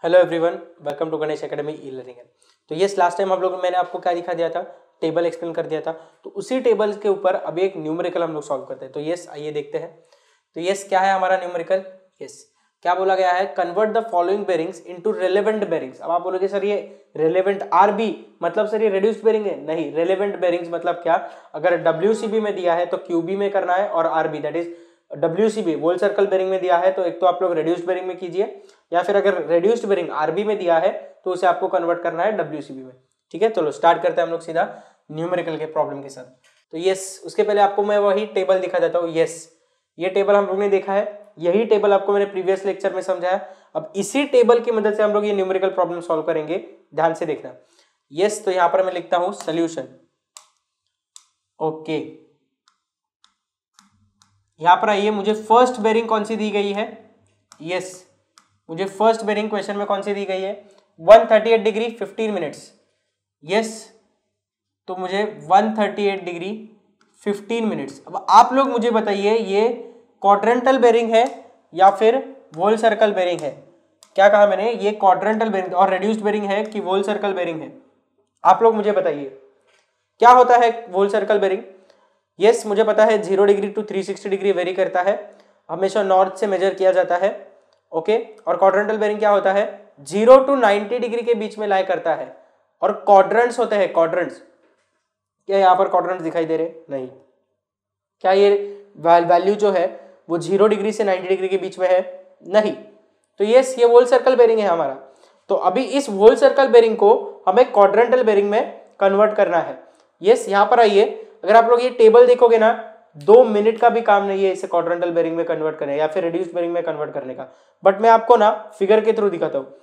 Hello everyone, welcome to Ganesh academy e learning. तो ये last time मैंने आपको क्या दिखा दिया था, टेबल एक्सप्लेन कर दिया था। तो उसी टेबल के ऊपर अभी एक न्यूमेरिकल हम लोग सॉल्व करते हैं। तो यस, आइए देखते हैं। तो यस, क्या है हमारा न्यूमेरिकल? यस, क्या बोला गया है? Convert the following bearings into relevant bearings. अब आप बोलोगे सर ये रेलेवेंट आरबी मतलब सर ये रिड्यूस्ड बेरिंग है? नहीं, रेलेवेंट बेरिंग्स मतलब क्या? अगर डब्ल्यूसीबी में दिया है तो क्यूबी में करना है, और RB that is WCB whole circle bearing में दिया है तो एक तो आप लोग रेड्यूस्ड बेरिंग में कीजिए, या फिर अगर रेड्यूस्ड बेरिंग आरबी में दिया है तो उसे आपको कन्वर्ट करना है डब्ल्यूसीबी में। ठीक है, चलो स्टार्ट करते हैं हम लोग सीधा न्यूमेरिकल के प्रॉब्लम के साथ। तो यस, उसके पहले आपको मैं वही टेबल दिखा देता हूँ। यस, ये टेबल हम लोग ने देखा है, यही टेबल आपको मैंने प्रीवियस लेक्चर में समझाया। अब इसी टेबल की मदद से हम लोग ये न्यूमेरिकल प्रॉब्लम सॉल्व करेंगे, ध्यान से देखना। यस, तो यहां पर मैं लिखता हूं सॉल्यूशन। ओके, यहां पर आइए, मुझे फर्स्ट बेरिंग कौन सी दी गई है? यस, मुझे फर्स्ट बेरिंग क्वेश्चन में कौन सी दी गई है? 138 डिग्री 15 मिनट्स। यस, तो मुझे 138 डिग्री 15 मिनट्स। अब आप लोग मुझे बताइए ये क्वाड्रेंटल बेरिंग है या फिर वोल सर्कल बेरिंग है? क्या कहा मैंने? ये क्वाड्रेंटल बेरिंग और रेड्यूस्ड बेरिंग है कि वोल सर्कल बेरिंग है? आप लोग मुझे बताइए क्या होता है वोल सर्कल बेरिंग। यस, मुझे पता है 0 डिग्री टू 360 डिग्री वेरी करता है, हमेशा नॉर्थ से मेजर किया जाता है। ओके, और क्वाड्रेंटल बेरिंग क्या होता है? 0 टू 90 डिग्री के बीच में लाई करता है, और क्वाड्रेंट्स होते हैं। क्वाड्रेंट्स, क्या यहाँ पर क्वाड्रेंट्स दिखाई दे रहे? नहीं। क्या ये वैल्यू जो है वो 0 डिग्री से 90 डिग्री के बीच में है? नहीं। तो यस, ये वोल सर्कल बेरिंग है हमारा। तो अभी इस वोल सर्कल बेरिंग को हमें क्वाड्रेंटल बेरिंग में कन्वर्ट करना है। यस, यहाँ पर आइए, अगर आप लोग ये टेबल देखोगे ना, 2 मिनट का भी काम नहीं है इसे क्वाड्रेंटल बेरिंग में कन्वर्ट करने या फिर रिड्यूस्ड बेरिंग में कन्वर्ट करने का। बट मैं आपको ना फिगर के थ्रू दिखाता हूँ।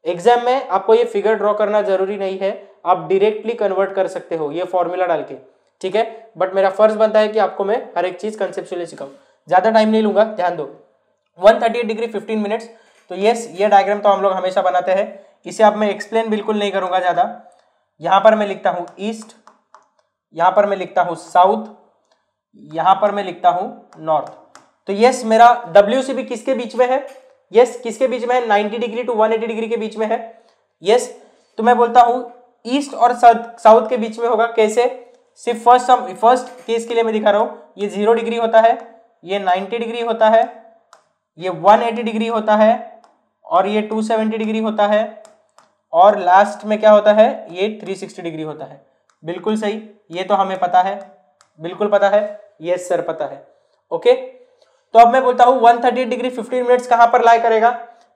एग्जाम में आपको ये फिगर ड्रॉ करना जरूरी नहीं है, आप डायरेक्टली कन्वर्ट कर सकते हो ये फॉर्मूला डाल के। ठीक है, बट मेरा फर्ज बनता है कि आपको मैं हर एक चीज कंसेप्चुअली सिखाऊं। ज्यादा टाइम नहीं लूंगा, ध्यान दो। 138 डिग्री 15 मिनट्स। तो यस, ये डायग्राम तो हम लोग हमेशा बनाते हैं, इसे अब मैं एक्सप्लेन बिल्कुल नहीं करूंगा ज्यादा। यहां पर मैं लिखता हूं ईस्ट, यहां पर मैं लिखता हूं साउथ, यहां पर मैं लिखता हूं नॉर्थ। तो यस, मेरा WCB किसके बीच में है? यस, किसके बीच में है? 90 डिग्री टू 180 डिग्री के बीच में है। यस, तो मैं बोलता हूं ईस्ट और साउथ के बीच में होगा। कैसे? सिर्फ फर्स्ट केस के लिए मैं दिखा रहा हूं। ये 0 डिग्री होता है, ये 90 डिग्री होता है, ये 180 डिग्री होता है, और ये 270 डिग्री होता है, और लास्ट में क्या होता है? ये 360 डिग्री होता है। बिल्कुल सही, ये तो हमें पता है, बिल्कुल पता है। यस सर, पता है। ओके, तो अब मैं बोलता हूं 138 डिग्री 15 मिनट्स कहां पर लाई करेगा?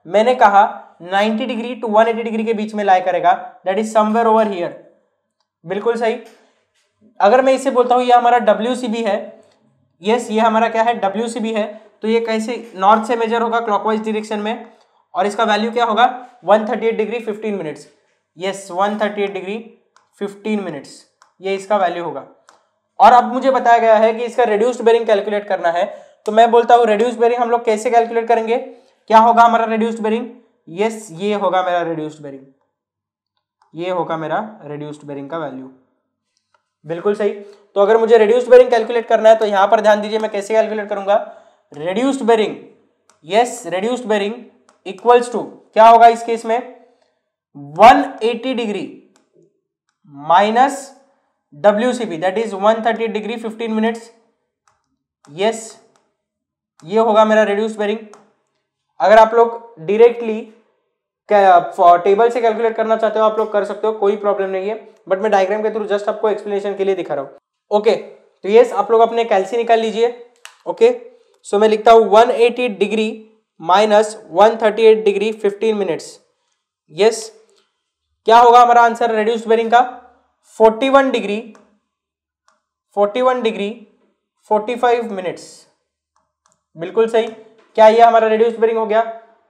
मैंने कहा 90 डिग्री टू 180 डिग्री के बीच में लाई करेगा, that is somewhere over here. बिल्कुल सही। अगर मैं इसे बोलता हूं ये हमारा WCB है, यस ये हमारा क्या है? WCB है। तो ये कैसे? नॉर्थ से मेजर होगा क्लॉकवाइज डायरेक्शन में, और इसका वैल्यू क्या होगा? 138 degree 15 minutes. Yes, 138 degree 15 minutes, ये इसका वैल्यू होगा। और अब मुझे बताया गया है कि इसका रेड्यूस्ड बेरिंग कैलकुलेट करना है। तो मैं बोलता हूं रेड्यूस्ड बेरिंग हम लोग कैसे कैलकुलेट करेंगे? क्या होगा हमारा रेड्यूस्ड बेरिंग? यस, ये होगा मेरा रेड्यूस्ड बेरिंग, ये होगा मेरा रेड्यूस्ड बेरिंग का वैल्यू। बिल्कुल सही। तो अगर मुझे रेड्यूस्ड बेरिंग कैलकुलेट करना है तो यहां पर ध्यान दीजिए, मैं कैसे कैलकुलेट करूंगा? Reduced bearing, yes reduced bearing equals to क्या होगा इस केस में? 180 degree minus WCB that is 138 degree 15 minutes. Yes, ये होगा मेरा रेड्यूस्ड बेरिंग। अगर आप लोग डायरेक्टली टेबल से कैलकुलेट करना चाहते हो आप लोग कर सकते हो, कोई प्रॉब्लम नहीं है, बट मैं डायग्राम के थ्रू जस्ट आपको एक्सप्लेनेशन के लिए दिखा रहा हूं। ओके, तो यस आप लोग अपने कैलसी निकाल लीजिए। ओके, सो मैं लिखता हूं 180 degree minus 138 degree 15 minutes. Yes, क्या होगा हमारा आंसर रेड्यूस्ड बेरिंग का? 41 डिग्री 45 मिनट्स। बिल्कुल सही। क्या ये हमारा रेड्यूस्ड बेरिंग हो गया?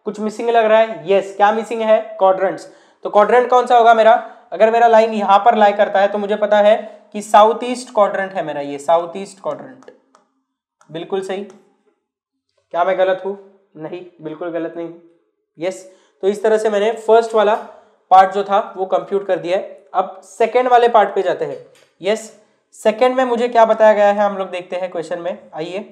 कुछ मिसिंग लग रहा है? यस, क्या मिसिंग है? क्वाड्रेंट्स। तो क्वाड्रेंट कौन सा होगा मेरा? अगर मेरा लाइन यहां पर लाई करता है तो मुझे पता है कि साउथ ईस्ट क्वाड्रेंट है मेरा, ये साउथ ईस्ट क्वाड्रेंट। बिल्कुल सही। क्या मैं गलत हूं? नहीं, बिल्कुल गलत नहीं। यस, तो इस तरह से मैंने फर्स्ट वाला पार्ट जो था वो कंप्यूट कर दिया है। अब सेकेंड वाले पार्ट पे जाते हैं। यस, सेकेंड में मुझे क्या बताया गया है हम लोग देखते हैं क्वेश्चन में। आइए,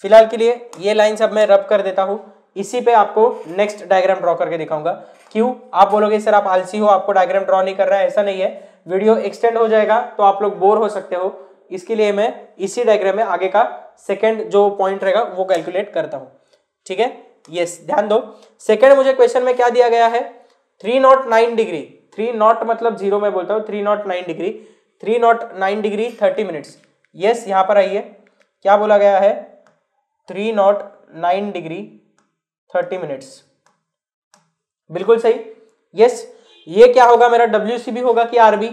फिलहाल के लिए ये लाइन सब मैं रब कर देता हूं। इसी पे आपको नेक्स्ट डायग्राम ड्रॉ करके दिखाऊंगा। क्यों? आप बोलोगे सर आप आलसी हो, आपको डायग्राम ड्रॉ नहीं कर रहा है। ऐसा नहीं है, वीडियो एक्सटेंड हो जाएगा तो आप लोग बोर हो सकते हो, इसके लिए मैं इसी डायग्राम में आगे का सेकंड जो पॉइंट रहेगा वो कैलकुलेट करता हूं। ठीक है, यस, ध्यान दो। सेकंड मुझे क्वेश्चन में क्या दिया गया है, 309 डिग्री, 3 नॉट मतलब 0 में बोलता हूं, 309 डिग्री, 309 डिग्री 30 मिनट्स। यस, यहां पर आइए, क्या बोला गया है, 309 डिग्री 30 मिनट्स, बिल्कुल सही। यस, ये क्या होगा, मेरा WCB होगा कि RB?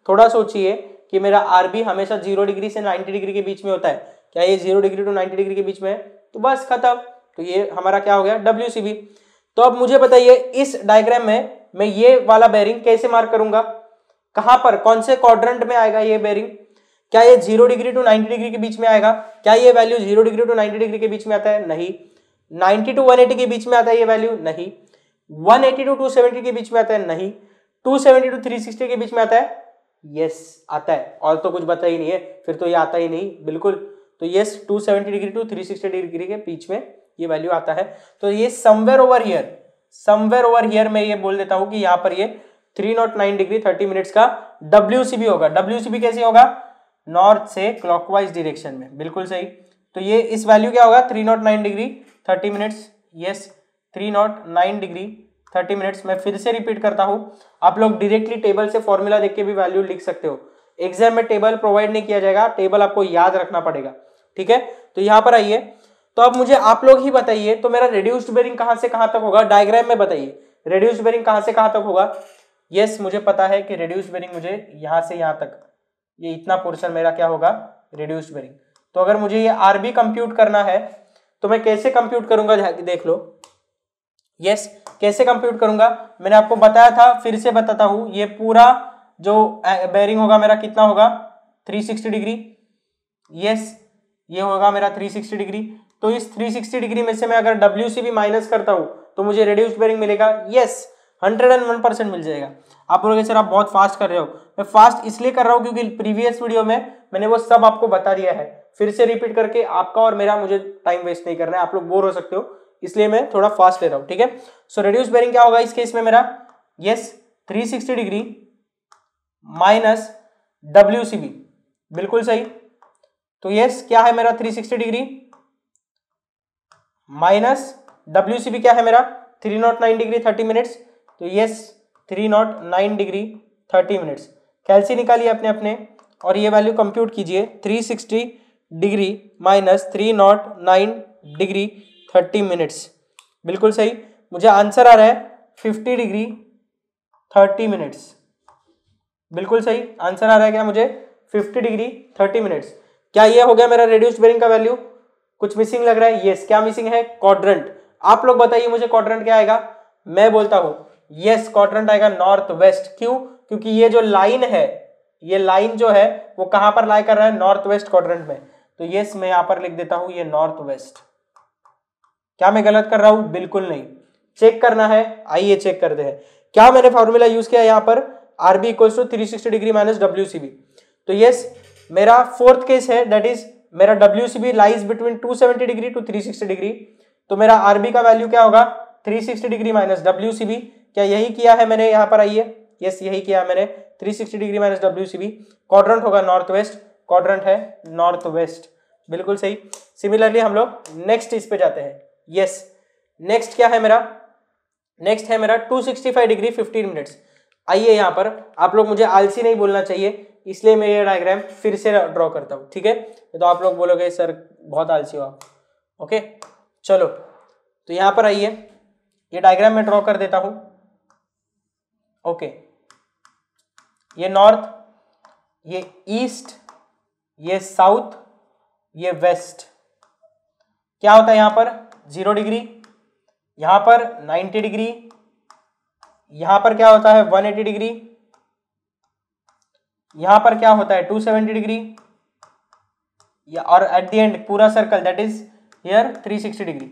थोड़ा सोचिए कि मेरा RB हमेशा 0 डिग्री से 90 डिग्री के बीच में होता है, क्या ये 0 डिग्री टू 90 डिग्री के बीच में है? तो बस खत्म, तो ये हमारा क्या हो गया, WCB। तो अब मुझे बताइए इस डायग्राम में मैं ये वाला बेरिंग कैसे मार्क करूंगा, कहां पर, कौन से क्वाड्रेंट में आएगा ये बेरिंग? क्या ये 0 डिग्री टू 90 डिग्री के बीच में आएगा? क्या ये वैल्यू 0 डिग्री टू 90 डिग्री के बीच में आता है? नहीं। 90 टू 180 के बीच में आता है ये वैल्यू? नहीं। 180 टू 270 के बीच में आता है? नहीं। 270 टू 360 के बीच में आता है? यस, आता है। और तो कुछ बता ही नहीं है, फिर तो ये आता ही नहीं, बिल्कुल। तो यस, 270 डिग्री टू 360 डिग्री के बीच में ये वैल्यू आता है। तो ये समवेयर ओवर हियर मैं ये बोल देता हूं कि यहाँ पर ये 309 डिग्री 30 मिनट्स का WCB होगा। WCB कैसे होगा, नॉर्थ से क्लॉकवाइज डायरेक्शन में, बिल्कुल सही। तो ये इस वैल्यू क्या होगा, 309 degree 30 minutes. Yes, 309 degree 30 minutes. मैं फिर से रिपीट करता हूं, आप लोग डायरेक्टली टेबल से फॉर्मूला देख के भी वैल्यू लिख सकते हो। एग्जाम में टेबल प्रोवाइड नहीं किया जाएगा, टेबल आपको याद रखना पड़ेगा। ठीक है, तो यहां पर आइए, तो अब मुझे आप लोग ही बताइए, तो मेरा रिड्यूस्ड बेरिंग कहां से कहां तक होगा, डायग्राम में बताइए, रिड्यूस्ड बेरिंग कहां से कहां तक होगा? यस, मुझे पता है कि रिड्यूस्ड बेरिंग मुझे यहां से यहां तक, ये इतना पोर्शन मेरा क्या होगा, रिड्यूस्ड बेरिंग। तो अगर मुझे ये RB कंप्यूट करना है तो मैं कैसे कंप्यूट करूंगा, देख लो। यस, कैसे कंप्यूट करूंगा, मैंने आपको बताया था, फिर से बताता हूं। ये पूरा जो बेरिंग होगा मेरा कितना होगा, 360 डिग्री। यस, ये होगा मेरा 360 डिग्री। तो इस 360 डिग्री में से मैं अगर WCB माइनस करता हूं तो मुझे रिड्यूस्ड बेरिंग मिलेगा। यस, 101% मिल जाएगा। आप बोलोगे सर आप बहुत फास्ट कर रहे हो, मैं फास्ट इसलिए कर रहा हूं क्योंकि प्रीवियस वीडियो में मैंने वो सब आपको बता दिया है। फिर से रिपीट करके आपका और मेरा मुझे टाइम वेस्ट नहीं करना है, आप लोग बोर हो सकते हो, इसलिए मैं थोड़ा फास्ट ले रहा हूं। ठीक है, सो रिड्यूस्ड बेरिंग क्या होगा इस केस में मेरा, यस, 360 डिग्री माइनस WCB, बिल्कुल सही। तो यस, क्या है मेरा 360 डिग्री माइनस WCB क्या है मेरा, 309 डिग्री 30 मिनट्स। तो यस, 309 डिग्री 30 मिनट्स। कैलसी निकालिए अपने अपने और ये वैल्यू कंप्यूट कीजिए, 360 डिग्री माइनस 309 डिग्री 30 मिनट्स, बिल्कुल सही। मुझे आंसर आ रहा है 50 डिग्री 30 मिनट्स, बिल्कुल सही आंसर आ रहा है क्या मुझे, 50 डिग्री 30 मिनट्स। क्या ये हो गया मेरा रिड्यूस्ड बेरिंग का वैल्यू? कुछ मिसिंग लग रहा है? यस, क्या मिसिंग है, क्वाड्रेंट। आप लोग बताइए मुझे क्वाड्रेंट क्या आएगा, मैं बोलता हूं यस, क्वाड्रेंट आएगा नॉर्थ वेस्ट। क्यों? क्योंकि ये जो लाइन है, ये लाइन जो है वो कहां पर लाई कर रहा है, नॉर्थ वेस्ट क्वाड्रेंट में। तो यस, मैं यहां पर लिख देता हूं ये नॉर्थ वेस्ट। क्या मैं गलत कर रहा हूं? बिल्कुल नहीं, चेक करना है, आइए चेक करते हैं। क्या मैंने फॉर्मूला यूज किया यहां पर, RB equals to 360 degree minus WCB। तो यस, मेरा फोर्थ केस है, दैट इज मेरा WCB lies between 270 degree to 360 degree. तो मेरा RB का वैल्यू क्या होगा, 360 डिग्री माइनस WCB। क्या यही किया है मैंने, यहां पर आइए, यस यही किया मैंने, 360 डिग्री माइनस WCB। क्वाड्रेंट होगा नॉर्थ वेस्ट, क्वाड्रेंट है नॉर्थ वेस्ट, बिल्कुल सही। सिमिलरली हम लोग नेक्स्ट इस पे जाते हैं। यस, नेक्स्ट क्या है मेरा, नेक्स्ट है मेरा 265 डिग्री 15 मिनट्स। आइए यहां पर, आप लोग मुझे आलसी नहीं बोलना चाहिए, इसलिए मैं ये डायग्राम फिर से ड्रॉ करता हूं। ठीक है, तो आप लोग बोलोगे सर बहुत आलसी हो आप। ओके, चलो, तो यहां पर आइए, ये डायग्राम में ड्रॉ कर देता हूं। ओके, ये नॉर्थ, ये ईस्ट, ये साउथ, ये वेस्ट। क्या होता है यहां पर, 0 डिग्री, यहां पर 90 डिग्री, यहां पर क्या होता है 180 डिग्री, यहां पर क्या होता है 270 डिग्री, और एट द एंड पूरा circle that is here 360 degree.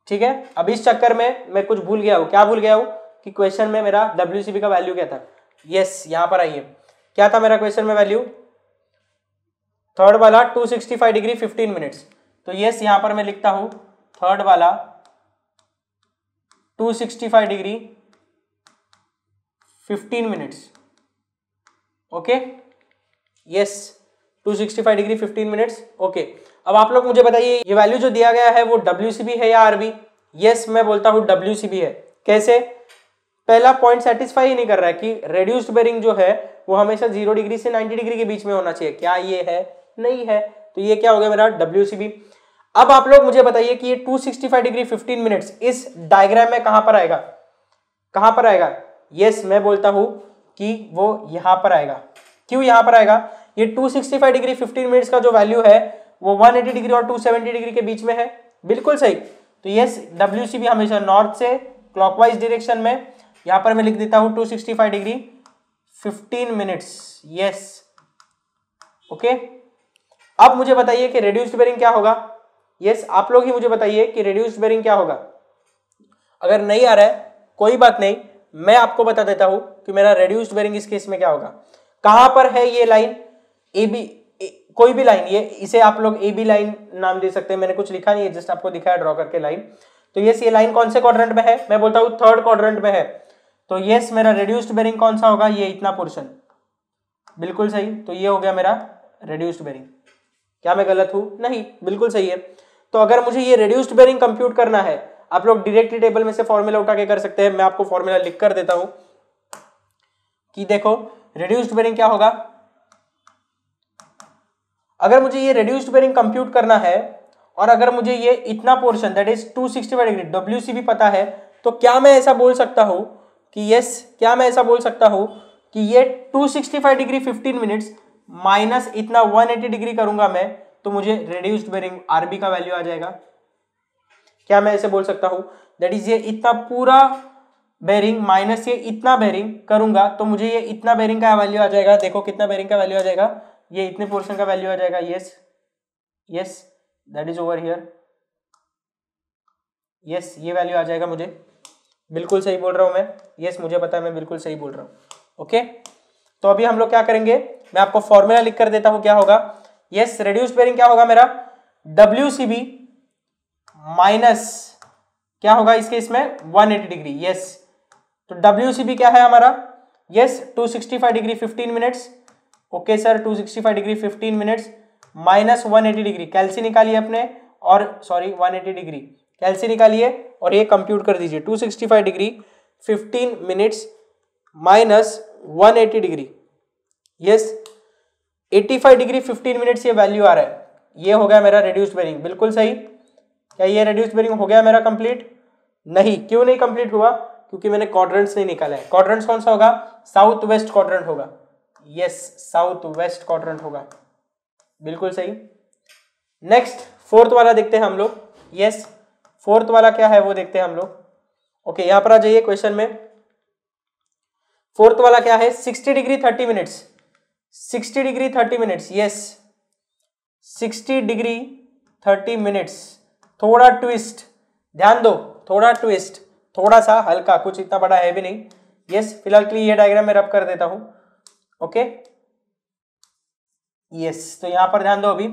ठीक है, अब इस चक्कर में मैं कुछ भूल गया हूं। क्या भूल गया हूं कि क्वेश्चन में मेरा WCB का वैल्यू क्या था। यस, यहां पर आइए, क्या था मेरा क्वेश्चन में वैल्यू, थर्ड वाला 265 डिग्री 15 मिनट्स। तो यस, यहां पर मैं लिखता हूं थर्ड वाला 265 degree 15 minutes. Okay, yes 265 degree 15 minutes. Okay, अब आप लोग मुझे बताइए ये वैल्यू जो दिया गया है वो WCB है या RB? यस, मैं बोलता हूं WCB है। कैसे? पहला पॉइंट सेटिस्फाई ही नहीं कर रहा है कि रेड्यूस्ड बेरिंग जो है वो हमेशा 0 डिग्री से 90 डिग्री के बीच में होना चाहिए। क्या ये है? नहीं है। तो ये क्या हो गया मेरा WCB। अब आप लोग मुझे बताइए कि ये 265 डिग्री 15 मिनट्स इस डायग्राम में कहां पर आएगा? कहां पर आएगा? यस, मैं बोलता हूं कि वो यहां पर आएगा। क्यों यहां पर आएगा? ये 265 डिग्री 15 मिनट्स का जो वैल्यू है वो 180 डिग्री और 270 डिग्री के बीच में है। बिल्कुल सही। तो यस, WCB हमेशा नॉर्थ से क्लॉकवाइज डायरेक्शन में, यहां पर मैं लिख देता हूं 265 डिग्री 15 मिनट्स। Yes, okay. अब मुझे बताइए कि रेड्यूस्ड बेरिंग क्या होगा? यस, आप लोग ही मुझे बताइए कि रेड्यूस्ड बेरिंग क्या होगा। अगर नहीं आ रहा है कोई बात नहीं, मैं आपको बता देता हूं कि मेरा रेड्यूस्ड बेरिंग इस केस में क्या होगा। कहां पर है ये लाइन? AB, कोई भी लाइन, ये इसे आप लोग AB लाइन नाम दे सकते हैं। मैंने कुछ लिखा नहीं है, जस्ट आपको दिखाया ड्रॉ करके लाइन। तो यस, ये लाइन कौन से क्वाड्रेंट में है? मैं बोलता हूं थर्ड क्वाड्रेंट में है। तो यस, मेरा रेड्यूस्ड बेरिंग कौन सा होगा? ये इतना पोर्शन। बिल्कुल सही। तो ये हो गया मेरा रेड्यूस्ड बेरिंग। क्या मैं गलत हूं? नहीं, बिल्कुल सही है। तो अगर मुझे ये रेड्यूस्ड बेरिंग कंप्यूट करना है, आप लोग डायरेक्टली टेबल में से फॉर्मूला उठा के कर सकते हैं। मैं आपको फॉर्मूला लिख कर देता हूं कि देखो रेड्यूस्ड बेरिंग क्या होगा। अगर मुझे ये रेड्यूस्ड बेरिंग कंप्यूट करना है और अगर मुझे ये इतना portion that is 265 degree WCB पता है, तो क्या मैं ऐसा बोल सकता हूं कि यस, क्या मैं ऐसा बोल सकता हूं कि ये 265 डिग्री 15 मिनट्स माइनस इतना 180 डिग्री करूंगा मैं, तो मुझे रेड्यूस्ड बेरिंग RB का वैल्यू आ जाएगा। क्या मैं ऐसे बोल सकता हूं? दैट इज ये इतना पूरा बेरिंग माइनस ये इतना बेरिंग करूंगा तो मुझे ये इतना बेरिंग का वैल्यू आ जाएगा। देखो कितना बेरिंग का वैल्यू आ जाएगा, ये इतने पोर्शन का वैल्यू आ जाएगा। Yes yes, that is over here. Yes, ये वैल्यू आ जाएगा मुझे। बिल्कुल सही बोल रहा हूं मैं। यस, मुझे पता है मैं बिल्कुल सही बोल रहा हूं। ओके, तो अभी हम लोग क्या करेंगे, मैं आपको फॉर्मूला लिख कर देता हूं क्या होगा। यस, रेड्यूस्ड बेरिंग क्या होगा मेरा? WCB माइनस क्या होगा इसके इसमें 180 डिग्री। यस, तो WCB क्या है हमारा? Yes, 265 degree 15 minutes. Okay sir, 265 degree 15 minutes minus 180 degree. कैल्सी निकालिए अपने, और सॉरी 180 डिग्री कैल्सी निकालिए और ये कंप्यूट कर दीजिए। 265 degree 15 minutes minus 180 degree. Yes, 85 degree 15 minutes ये वैल्यू आ रहा है। ये हो गया मेरा रेड्यूस्ड बेरिंग। बिल्कुल सही। क्या ये रेड्यूस्ड बेरिंग हो गया मेरा कंप्लीट? नहीं। क्यों नहीं कंप्लीट हुआ? क्योंकि मैंने क्वाड्रेंट्स नहीं निकाला है। क्वाड्रेंट्स कौन सा होगा? साउथ वेस्ट क्वाड्रेंट होगा। यस, साउथ वेस्ट क्वाड्रेंट होगा। बिल्कुल सही। नेक्स्ट फोर्थ वाला देखते हैं हम लोग। यस, फोर्थ वाला क्या है वो देखते हैं हम लोग। ओके, यहां पर आ जाइए क्वेश्चन में। फोर्थ वाला क्या है? 60 degree 30 minutes. 60 degree 30 minutes. Yes, 60 degree 30 minutes. थोड़ा ट्विस्ट, ध्यान दो, थोड़ा ट्विस्ट, थोड़ा सा हल्का, कुछ इतना बड़ा है भी नहीं। यस, फिलहाल के लिए ये डायग्राम मैं रब कर देता हूं। ओके, यस, तो यहां पर ध्यान दो अभी।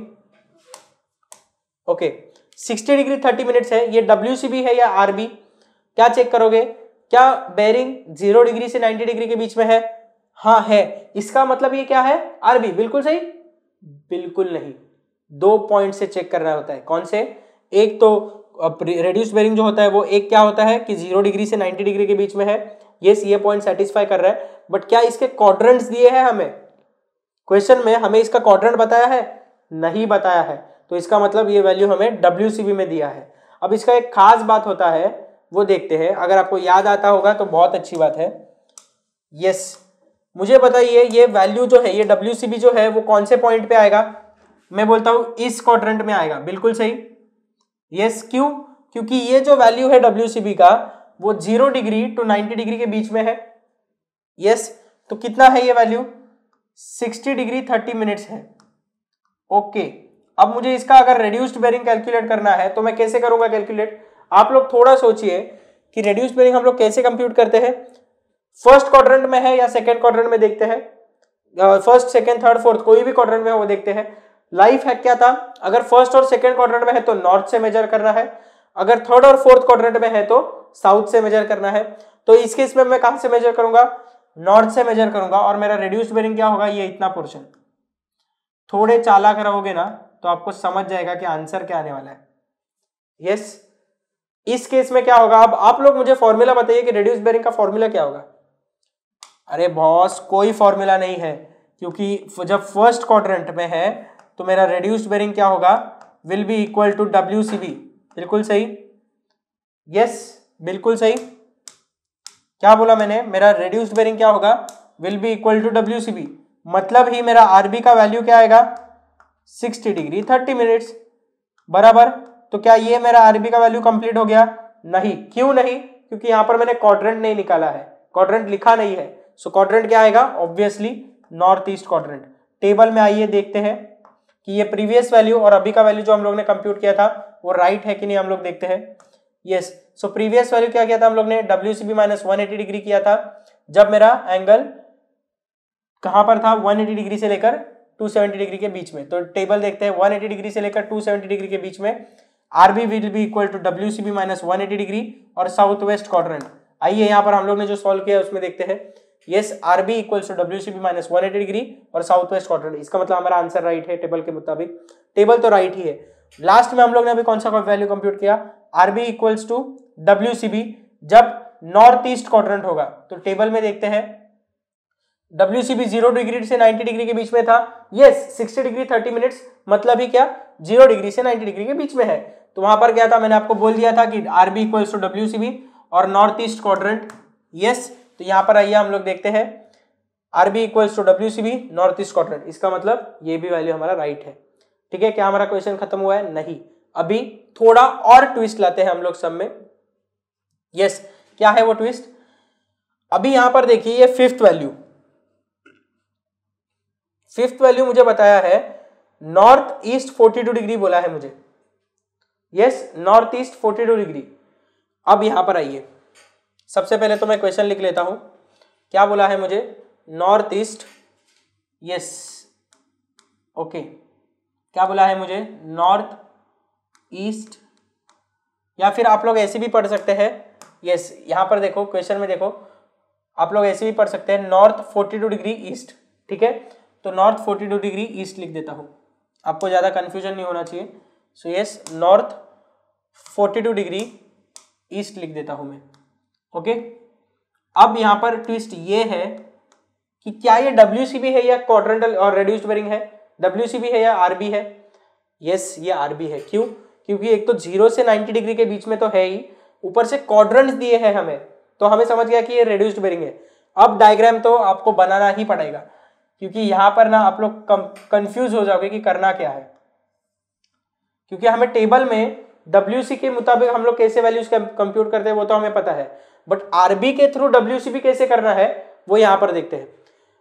ओके, 60 डिग्री 30 मिनट्स है। ये WCB है या RB? क्या चेक करोगे? क्या बेरिंग 0 डिग्री से 90 डिग्री के बीच में है? हाँ है। इसका मतलब ये क्या है? RB। बिल्कुल सही। बिल्कुल नहीं, 2 पॉइंट से चेक करना होता है। कौन से? एक तो रेड्यूस्ड बेरिंग जो होता है वो एक क्या होता है कि 0 डिग्री से 90 डिग्री के बीच में है। यस, ये पॉइंट सेटिस्फाई कर रहा है। बट क्या इसके क्वाड्रेंट्स दिए हैं हमें? क्वेश्चन में हमें इसका क्वाड्रेंट बताया है? नहीं बताया है। तो इसका मतलब ये वैल्यू हमें WCB में दिया है। अब इसका एक खास बात होता है, वो देखते हैं। अगर आपको याद आता होगा तो बहुत अच्छी बात है। यस, मुझे बताइए ये वैल्यू जो है, ये WCB जो है वो कौन से पॉइंट पे आएगा? मैं बोलता हूं इस क्वाड्रेंट में आएगा। बिल्कुल सही। यस, क्यों? क्योंकि ये जो वैल्यू है WCB का वो 0 डिग्री टू 90 डिग्री के बीच में है। यस, तो कितना है ये वैल्यू? 60 डिग्री 30 मिनट्स है। ओके, अब मुझे इसका अगर रेड्यूस्ड बेरिंग कैलकुलेट करना है तो मैं कैसे करूंगा कैलकुलेट? आप लोग थोड़ा सोचिए कि रेड्यूस्ड बेरिंग हम लोग कैसे कंप्यूट करते हैं। फर्स्ट क्वाड्रेंट में है या सेकंड क्वाड्रेंट में देखते हैं? फर्स्ट, सेकंड, थर्ड, फोर्थ, कोई भी क्वाड्रेंट में है वो देखते हैं। लाइफ हैक क्या था? अगर फर्स्ट और सेकंड क्वाड्रेंट में है तो नॉर्थ से मेजर करना है, अगर थर्ड और फोर्थ क्वाड्रेंट में है तो साउथ से मेजर करना है। तो इस केस में मैं कहां से मेजर करूंगा, नॉर्थ से मेजर करूंगा, और मेरा रिड्यूस्ड बेरिंग क्या होगा, ये इतना पोर्शन। थोड़े चालाक रहोगे ना तो आपको समझ जाएगा कि आंसर क्या आने वाला है। यस, इस केस में क्या होगा, अब आप लोग मुझे फॉर्मूला बताइए कि रिड्यूस्ड बेरिंग का फॉर्मूला क्या होगा। अरे बॉस कोई फॉर्मूला नहीं है, क्योंकि जब फर्स्ट क्वाड्रेंट में है तो मेरा रिड्यूस्ड बेरिंग क्या होगा, will be equal to WCB। बिल्कुल सही, यस बिल्कुल सही। क्या बोला मैंने, मेरा रिड्यूस्ड बेरिंग क्या होगा, will be equal to WCB। मतलब ही मेरा RB का वैल्यू क्या आएगा, 60 डिग्री 30 मिनट्स बराबर। तो क्या ये मेरा RB का वैल्यू कंप्लीट हो गया, नहीं। क्यों नहीं, क्योंकि यहां पर मैंने क्वाड्रेंट नहीं निकाला है, क्वाड्रेंट लिखा नहीं है। सो क्वाड्रेंट क्या आएगा, obviously north east quadrant. Table में आइए देखते हैं कि ये प्रीवियस वैल्यू और अभी का वैल्यू जो हम लोग ने कंप्यूट किया था वो राइट है कि नहीं, हम लोग देखते हैं। यस, सो प्रीवियस वैल्यू क्या किया था हम लोग ने, WCB माइनस 180 डिग्री किया था, जब मेरा एंगल कहां पर था, 180 डिग्री से लेकर 270 डिग्री के बीच में। तो टेबल देखते हैं, 180 डिग्री से लेकर 270 डिग्री के बीच में RB will be equal to WCB minus 180 degree और साउथ वेस्ट क्वाड्रेंट। आइए यहाँ पर हम लोग ने जो सॉल्व किया उसमें देखते हैं। Yes, RB equals to WCB minus 180 degree और साउथ वेस्ट क्वाड्रेंट। इसका मतलब हमारा आंसर राइट है टेबल के मुताबिक। टेबल तो राइट ही है। लास्ट में हम लोग ने अभी कौन सा वैल्यू कंप्यूट किया, RB इक्वल्स टू WCB जब नॉर्थ ईस्ट क्वाड्रेंट होगा। तो टेबल में देखते हैं, WCB 0 डिग्री से 90 डिग्री के बीच में था। यस, 60 डिग्री 30 मिनट्स, मतलब ही क्या, 0 डिग्री से 90 डिग्री के बीच में है। तो वहां पर क्या था, मैंने आपको बोल दिया था कि RB इक्वल्स टू WCB और नॉर्थ ईस्ट क्वाड्रेंट। यस, तो यहां पर आइए हम लोग देखते हैं, RB equals to WCB north east quadrant. इसका मतलब ये भी वैल्यू हमारा राइट है। ठीक है, क्या हमारा क्वेश्चन खत्म हुआ है, नहीं, अभी थोड़ा और ट्विस्ट लाते हैं हम लोग सब में। यस, क्या है वो ट्विस्ट, अभी यहां पर देखिए ये फिफ्थ वैल्यू मुझे बताया है नॉर्थ ईस्ट 42 डिग्री बोला है मुझे। Yes, north east 42 degree. अब यहां पर आइए, सबसे पहले तो मैं क्वेश्चन लिख लेता हूं, क्या बोला है मुझे, नॉर्थ ईस्ट, यस ओके, क्या बोला है मुझे, नॉर्थ ईस्ट, या फिर आप लोग ऐसे भी पढ़ सकते हैं। यस, यहां पर देखो क्वेश्चन में देखो, आप लोग ऐसे भी पढ़ सकते हैं, नॉर्थ 42 डिग्री ईस्ट। ठीक है, तो नॉर्थ 42 डिग्री ईस्ट लिख देता हूं, आपको ज्यादा कंफ्यूजन नहीं होना चाहिए। So yes, north 42 degree east लिख देता हूं मैं। ओके, अब यहां पर ट्विस्ट ये है कि क्या ये WCB है या क्वाड्रेंटल और रिड्यूस्ड बेरिंग है, WCB है या RB है। यस, ये RB है। क्यों, क्योंकि एक तो 0 से 90 डिग्री के बीच में तो है ही, ऊपर से क्वाड्रेंट्स दिए हैं हमें, तो हमें समझ गया कि ये रिड्यूस्ड बेरिंग है। अब डायग्राम तो आपको बनाना ही पड़ेगा, क्योंकि यहां पर ना आप लोग कंफ्यूज हो जाओगे कि करना क्या है, क्योंकि हमें टेबल में WC के मुताबिक हम लोग कैसे वैल्यूज कंप्यूट करते हैं वो तो हमें पता है, बट RB के थ्रू WCB कैसे करना है वो यहां पर देखते हैं।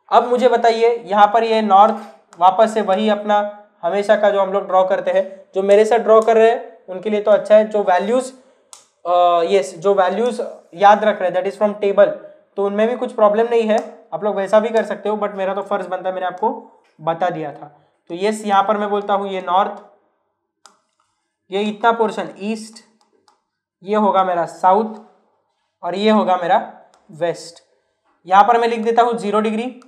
अब मुझे बताइए, यहां पर ये नॉर्थ वापस से वही अपना हमेशा का जो हम लोग ड्रॉ करते हैं, जो मेरे साथ ड्रॉ कर रहे हैं उनके लिए तो अच्छा है, जो वैल्यूज जो वैल्यूज याद रख रहे हैं दैट इज फ्रॉम टेबल, तो उनमें भी कुछ प्रॉब्लम नहीं है, आप लोग वैसा भी कर सकते हो, बट मेरा तो फर्ज बनता है, मैंने आपको बता दिया था। तो यस, यहां पर मैं बोलता हूं ये नॉर्थ, ये इतना पोर्शन ईस्ट, ये होगा मेरा साउथ और ये होगा मेरा वेस्ट। यहां पर मैं लिख देता हूं 0 डिग्री,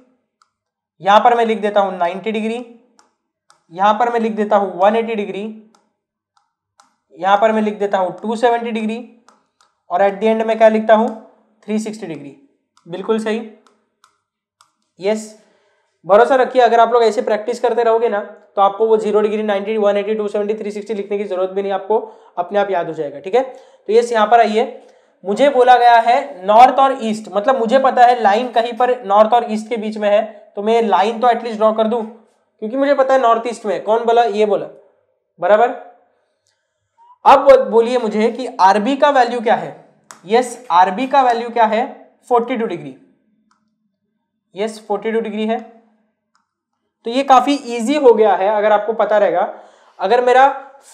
यहां पर मैं लिख देता हूं 90 डिग्री, यहां पर मैं लिख देता हूं 180 डिग्री, यहां पर मैं लिख देता हूं 270 डिग्री, और एट द एंड में क्या लिखता हूं 360 डिग्री। बिल्कुल सही। यस, भरोसा रखिए, अगर आप लोग ऐसे प्रैक्टिस करते रहोगे ना तो आपको वो 0 डिग्री 90 180 270 360 लिखने की जरूरत भी नहीं, आपको अपने आप याद हो जाएगा। ठीक है, तो यस, यहां पर आइए, मुझे बोला गया है नॉर्थ और ईस्ट, मतलब मुझे पता है लाइन कहीं पर नॉर्थ और ईस्ट के बीच में है, तो मैं लाइन तो एटलीस्ट ड्रॉ कर दूं, क्योंकि मुझे पता है नॉर्थ ईस्ट में। कौन बोला, ये बोला, बराबर। अब बोलिए मुझे कि RB का वैल्यू क्या है। यस, RB का वैल्यू क्या है, 42 डिग्री। यस, 42 डिग्री है। तो ये काफी इजी हो गया है अगर आपको पता रहेगा। अगर मेरा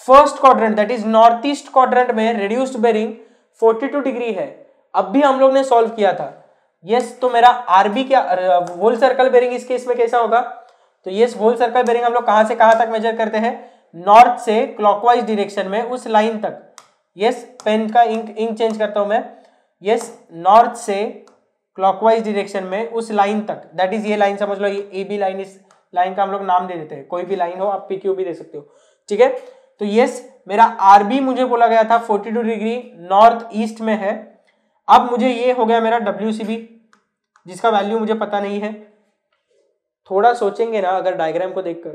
first quadrant that is north east quadrant में रिड्यूस्ड बेरिंग 42 डिग्री है, अब भी हम लोग ने सॉल्व किया था। यस, तो मेरा RB क्या, होल सर्कल बेरिंग इस केस में कैसा होगा, तो यस, होल सर्कल बेरिंग हम लोग कहां से कहां तक मेजर करते हैं, नॉर्थ से क्लॉकवाइज डायरेक्शन में उस लाइन तक यस, पेन का इंक चेंज करता हूं मैं। यस, नॉर्थ से क्लॉकवाइज डायरेक्शन में उस लाइन तक, दैट इज ये लाइन समझ लो, ये ए बी लाइन, इस लाइन का हम लोग नाम दे देते हैं, कोई भी लाइन हो, आप पी क्यू भी दे सकते हो, ठीक है। तो यस, मेरा आरबी मुझे बोला गया था 42 डिग्री नॉर्थ ईस्ट में है। अब मुझे ये हो गया मेरा WCB, जिसका वैल्यू मुझे पता नहीं है। थोड़ा सोचेंगे ना अगर डायग्राम को देखकर,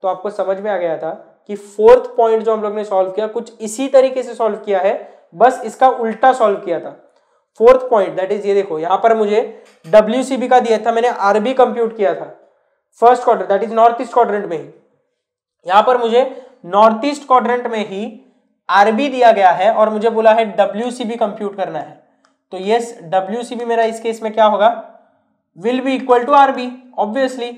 तो आपको समझ में आ गया था कि फोर्थ पॉइंट जो हम लोग ने सॉल्व किया कुछ इसी तरीके से सॉल्व किया है, बस इसका उल्टा सॉल्व किया था। फोर्थ पॉइंट दैट इज ये देखो, यहां पर मुझे WCB का दिया था, मैंने RB कंप्यूट किया था first quadrant, that is north east quadrant में ही। यहां पर मुझे नॉर्थ ईस्ट क्वाड्रेंट में ही RB दिया गया है और मुझे बोला है WCB कंप्यूट करना है। तो यस, WCB मेरा इस केस में क्या होगा, will be equal to RB, obviously,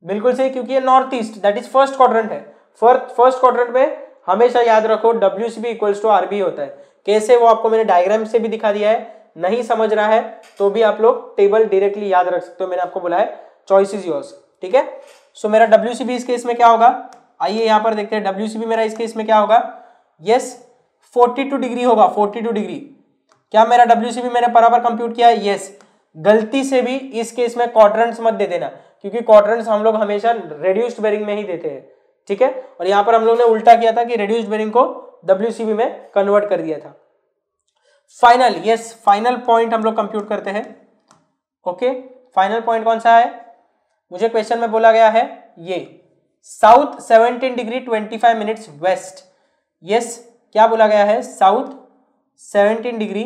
बिल्कुल सही, क्योंकि ये north east that is first quadrant है। फर्स्ट क्वाड्रेंट में हमेशा याद रखो WCB इक्वल्स टू RB होता है। कैसे, वो आपको मैंने डायग्राम से भी दिखा दिया है, नहीं समझ रहा है तो भी आप लोग टेबल डायरेक्टली याद रख सकते हो, मैंने आपको बोला है चॉइस इज योर्स, ठीक है। सो मेरा WCB इस केस में क्या होगा, आइए यहां पर देखते हैं WCB मेरा इस केस में क्या होगा। यस, 42 डिग्री होगा, 42 डिग्री। क्या मेरा WCB मैंने बराबर कंप्यूट किया है? यस। गलती से भी इस केस में क्वाड्रेंट्स मत दे देना, क्योंकि क्वाड्रेंट्स हम लोग हमेशा रेड्यूस्ड बेरिंग में ही देते हैं, ठीक है। और यहां पर हम लोग ने उल्टा किया था कि रेड्यूस्ड बेरिंग को WCB में कन्वर्ट कर दिया था। फाइनल, यस, फाइनल पॉइंट हम लोग कंप्यूट करते हैं। ओके, फाइनल पॉइंट कौन सा है, मुझे क्वेश्चन में बोला गया है ये south 17 degree 25 minutes west. Yes, क्या बोला गया है, साउथ 17 डिग्री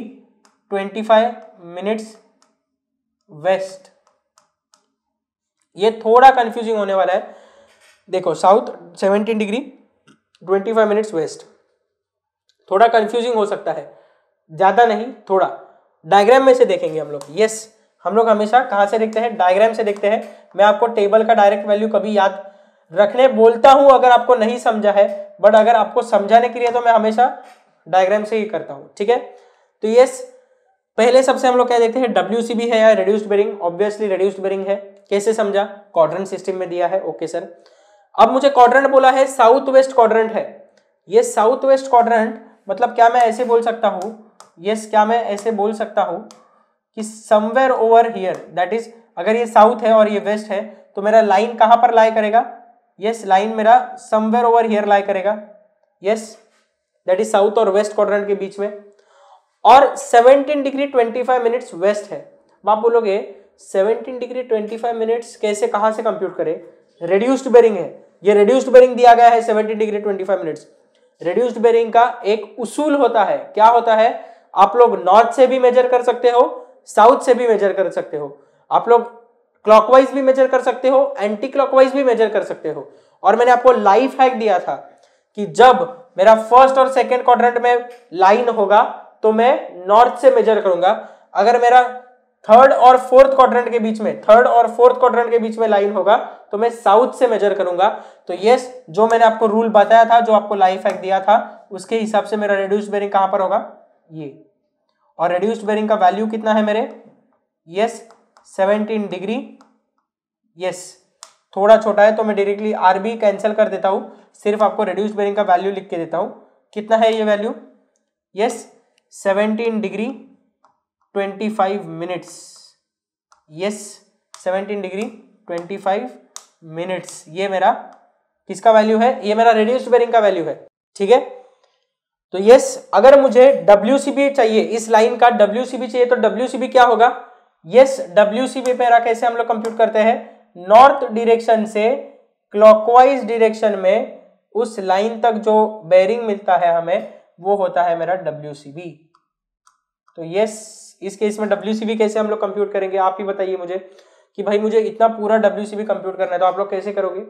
25 मिनट्स वेस्ट। ये थोड़ा कंफ्यूजिंग होने वाला है, देखो साउथ 17 डिग्री 25 मिनट्स वेस्ट, थोड़ा कंफ्यूजिंग हो सकता है, ज्यादा नहीं, थोड़ा। डायग्राम में से देखेंगे हम लोग। यस, हम लोग हमेशा कहां से देखते हैं, डायग्राम से देखते हैं। मैं आपको टेबल का डायरेक्ट वैल्यू कभी याद रखने बोलता हूं अगर आपको नहीं समझा है, बट अगर आपको समझाने के लिए तो मैं हमेशा डायग्राम से ही करता हूं, ठीक है। तो यस, पहले सबसे हम लोग क्या देखते हैं, WCB है या reduced bearing, obviously reduced bearing है। कैसे समझा, क्वाड्रेंट सिस्टम में दिया है, ओके सर। अब मुझे क्वाड्रेंट बोला है, साउथ वेस्ट क्वाड्रेंट है। ये साउथ वेस्ट क्वाड्रेंट मतलब क्या मैं ऐसे बोल सकता हूं, यस, क्या मैं ऐसे बोल सकता हूं कि somewhere over here, that is अगर ये साउथ है और ये वेस्ट है तो मेरा लाइन कहां पर लाई करेगा, यस, लाइन मेरा समवेयर ओवर हियर लाई करेगा, यस, दैट इज साउथ और वेस्ट क्वाड्रेंट के बीच में। और 17 डिग्री 25 मिनट्स वेस्ट है। आप बोलोगे 17 डिग्री 25 मिनट्स कैसे, कहां से कंप्यूट करें, रेड्यूस्ड बेरिंग है, ये रेड्यूस्ड बेरिंग दिया गया है 17 डिग्री 25 मिनट्स। रेड्यूस्ड बेरिंग का एक उसूल होता है, क्या होता है, आप लोग नॉर्थ से भी मेजर कर सकते हो, साउथ से भी मेजर कर सकते हो, आप लोग क्लॉकवाइज भी मेजर कर सकते हो, एंटी क्लॉकवाइज भी मेजर कर सकते हो। और मैंने आपको लाइफ हैक दिया था कि जब मेरा फर्स्ट और सेकंड क्वाड्रेंट में लाइन होगा तो मैं नॉर्थ से मेजर करूंगा, अगर मेरा थर्ड और फोर्थ क्वाड्रेंट के बीच में लाइन होगा तो मैं साउथ से मेजर करूंगा। तो यस, जो मैंने आपको रूल बताया था, जो आपको लाइफ हैक दिया था, उसके हिसाब से मेरा रेड्यूस्ड बेरिंग कहां पर होगा, ये। और रेड्यूस्ड बेरिंग का वैल्यू कितना है मेरे, यस, 17 डिग्री। यस, थोड़ा छोटा है तो मैं डायरेक्टली RB कैंसिल कर देता हूं, सिर्फ आपको रेड्यूस्ड बेरिंग का वैल्यू लिख के देता हूं। कितना है ये value, yes, 17 degree 25 minutes, yes, 17 degree 25 minutes, ये मेरा किसका वैल्यू है, ये मेरा रेड्यूस्ड बेरिंग का वैल्यू है, ठीक है। तो यस, अगर मुझे WCB चाहिए, इस लाइन का WCB चाहिए, तो WCB क्या होगा, यस, WCB मेरा कैसे हम लोग कंप्यूट करते हैं, नॉर्थ डायरेक्शन से क्लॉकवाइज डायरेक्शन में उस लाइन तक जो बेरिंग मिलता है हमें, वो होता है मेरा WCB। तो यस, इस केस में WCB कैसे हम लोग कंप्यूट करेंगे, आप ही बताइए मुझे कि भाई मुझे इतना पूरा WCB कंप्यूट करना है, तो आप लोग कैसे करोगे।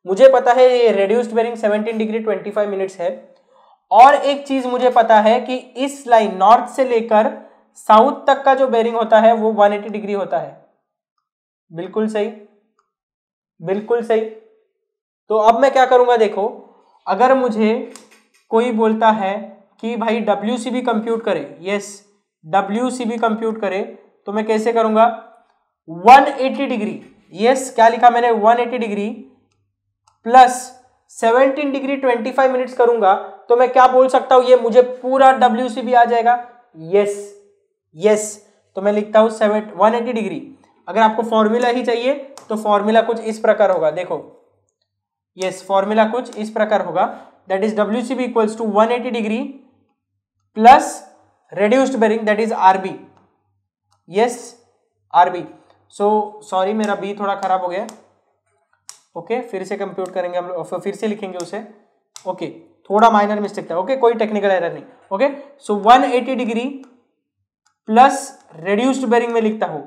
मुझे पता है ये रेड्यूस्ड बेरिंग 17 डिग्री 25 मिनट्स है, और एक चीज मुझे पता है कि इस लाइन नॉर्थ से लेकर साउथ तक का जो बेरिंग होता है वो 180 डिग्री होता है। बिल्कुल सही, बिल्कुल सही। तो अब मैं क्या करूंगा, देखो, अगर मुझे कोई बोलता है कि भाई WCB कंप्यूट करे, यस, WCB कंप्यूट करे, तो मैं कैसे करूंगा, 180 डिग्री, यस, क्या लिखा मैंने, 180 डिग्री प्लस 17 डिग्री 25 मिनट्स करूंगा तो मैं क्या बोल सकता हूं, ये मुझे पूरा WCB आ जाएगा। यस, तो मैं लिखता हूं 180 डिग्री। अगर आपको फॉर्मूला ही चाहिए तो फॉर्मूला कुछ इस प्रकार होगा, देखो यस, फॉर्मूला कुछ इस प्रकार होगा, that is WCB equals to 180 degree plus reduced bearing that is RB। Yes, RB। So sorry मेरा बी थोड़ा खराब हो गया, ओके फिर से कंप्यूट करेंगे हम लोग, फिर से लिखेंगे उसे, ओके थोड़ा माइनर मिस्टेक था, ओके कोई टेक्निकल एरर नहीं, ओके। सो 180 डिग्री प्लस रेड्यूस्ड बेरिंग में लिखता हूं,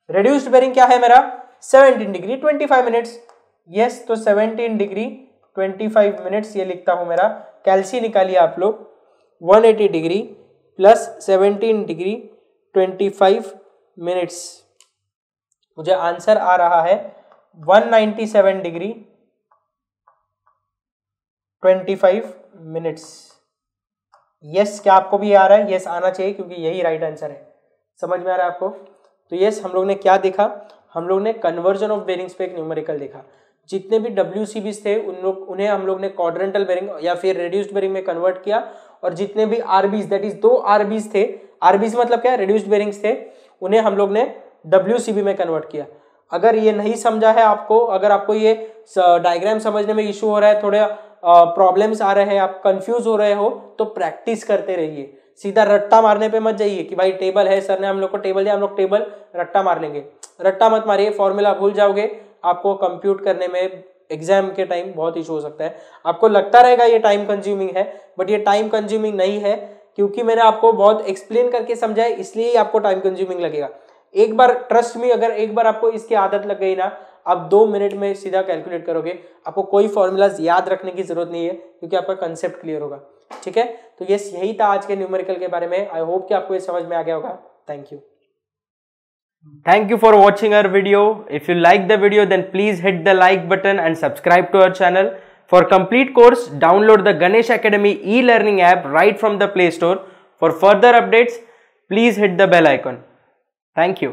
रेड्यूस्ड बेरिंग क्या है मेरा 17 डिग्री 25 मिनट्स। यस, तो 17 डिग्री 25 मिनट्स ये लिखता हूं मेरा, कैल्सी निकालिए आप लोग, 180 डिग्री प्लस 17 डिग्री 25 मिनट्स, मुझे आंसर आ रहा है 197 डिग्री 25 मिनट्स। यस, क्या आपको भी आ रहा है? यस आना चाहिए क्योंकि यही राइट आंसर है। समझ में आ रहा है आपको? तो यस, हम लोग ने क्या देखा, हम लोग ने कन्वर्जन ऑफ बेरिंग्स पे एक न्यूमेरिकल देखा। जितने भी WCBs थे उन्हें हम लोग ने क्वाड्रेंटल बेरिंग या फिर रेड्यूस्ड बेरिंग में कन्वर्ट किया, और जितने भी RBs दैट इज 2 RBs थे, RBs मतलब क्या, रेड्यूस्ड बेरिंग्स थे, उन्हें हम लोग ने WCB में कन्वर्ट किया। अगर ये नहीं समझा है आपको, अगर आपको ये डायग्राम समझने में इशू हो रहा है, थोड़े प्रॉब्लम्स आ रहे हैं, आप कंफ्यूज हो रहे हो, तो प्रैक्टिस करते रहिए। सीधा रट्टा मारने पे मत जाइए कि भाई टेबल है, सर ने हम लोग को टेबल दिया, हम लोग टेबल रट्टा मार लेंगे। रट्टा मत मारिए, फॉर्मूला भूल जाओगे, आपको कंप्यूट करने में एग्जाम के टाइम बहुत इशू हो सकता है। आपको लगता रहेगा ये टाइम कंज्यूमिंग है, बट ये टाइम कंज्यूमिंग नहीं है, क्योंकि मैंने आपको बहुत एक्सप्लेन करके समझाया, इसलिए ही आपको टाइम कंज्यूमिंग लगेगा। एक बार ट्रस्ट में, अगर एक बार आपको इसकी आदत लग गई ना, आप 2 मिनट में सीधा कैलकुलेट करोगे, आपको कोई फॉर्मूलाज याद रखने की जरूरत नहीं है, क्योंकि आपका कंसेप्ट क्लियर होगा। ठीक है, तो यस, यही था आज के न्यूमेरिकल के बारे में। आई होप कि आपको ये समझ में आ गया होगा। Thank you. Thank you for watching our video. If you like the video, then please hit the like button and subscribe to our channel. For complete course, download the Ganesh Academy e-learning app right from the Play Store. For further updates, please hit the bell icon. Thank you.